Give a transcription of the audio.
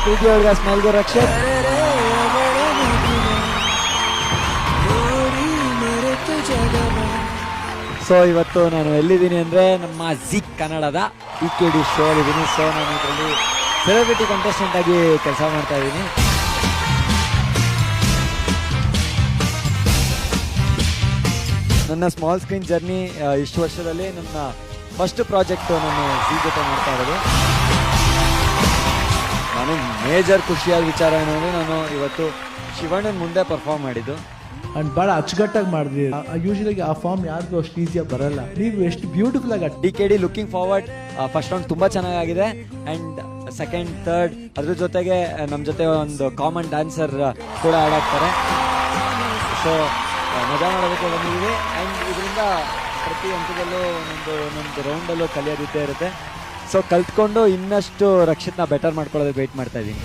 ಪ್ರೀತಿ ಹುಡುಗ ಸ್ಮೈಲ್ಗೆ ರಕ್ಷಕ್. ಸೊ ಇವತ್ತು ನಾನು ಎಲ್ಲಿದ್ದೀನಿ ಅಂದರೆ ನಮ್ಮ ಜಿ ಕನ್ನಡದ DKD ಶೋ ಇದ್ದೀನಿ. ಸೊ ನಾನು ಇದರಲ್ಲಿ ಸೆಲೆಬ್ರಿಟಿ ಕಂಟೆಸ್ಟೆಂಟ್ ಆಗಿ ಕೆಲಸ ಮಾಡ್ತಾ ಇದ್ದೀನಿ. ನನ್ನ ಸ್ಮಾಲ್ ಸ್ಕ್ರೀನ್ ಜರ್ನಿ ಇಷ್ಟು ವರ್ಷದಲ್ಲಿ ನನ್ನ ಫಸ್ಟ್ ಪ್ರಾಜೆಕ್ಟು ನಾನು ಜಿ ಜೊತೆ ಮಾಡ್ತಾ ಇರೋದು. ನಾನು ಮೇಜರ್ ಖುಷಿಯಾದ ವಿಚಾರ ಏನಂದರೆ ನಾನು ಇವತ್ತು ಶಿವಣ್ಣನ ಮುಂದೆ ಪರ್ಫಾರ್ಮ್ ಮಾಡಿದ್ದು ಅಂಡ್ ಭಾಳ ಅಚ್ಚುಕಟ್ಟಾಗಿ ಮಾಡಿದ್ರಿ. ಯೂಶಲಿ ಆ ಫಾರ್ಮ್ ಯಾರಿಗೂ ಅಷ್ಟು ಈಸಿಯಾಗಿ ಬರಲ್ಲ. ನೀವು ಎಷ್ಟು ಬ್ಯೂಟಿಫುಲ್ ಆಗಿ DKD looking forward. First round ತುಂಬ ಚೆನ್ನಾಗಿದೆ ಆ್ಯಂಡ್ ಸೆಕೆಂಡ್ ಥರ್ಡ್ ಅದ್ರ ಜೊತೆಗೆ ನಮ್ಮ ಜೊತೆ ಒಂದು ಕಾಮನ್ ಡ್ಯಾನ್ಸರ್ ಕೂಡ ಆ್ಯಡ್ ಆಗ್ತಾರೆ. ಸೊ ಮಜಾ ಮಾಡೋದಕ್ಕೆ ಬಂದಿದ್ದೀವಿ ಆ್ಯಂಡ್ ಇದರಿಂದ ಪ್ರತಿ ಹಂತದಲ್ಲೂ ಒಂದೊಂದು ರೌಂಡಲ್ಲೂ ಕಲಿಯೋದಿದ್ದೇ ಇರುತ್ತೆ. ಸೊ ಕಲ್ತ್ಕೊಂಡು ಇನ್ನಷ್ಟು ರಕ್ಷಿತ್ನ ಬೆಟರ್ ಮಾಡ್ಕೊಳ್ಳೋದಕ್ಕೆ ವೆಯ್ಟ್ ಮಾಡ್ತಾ ಇದ್ದೀನಿ.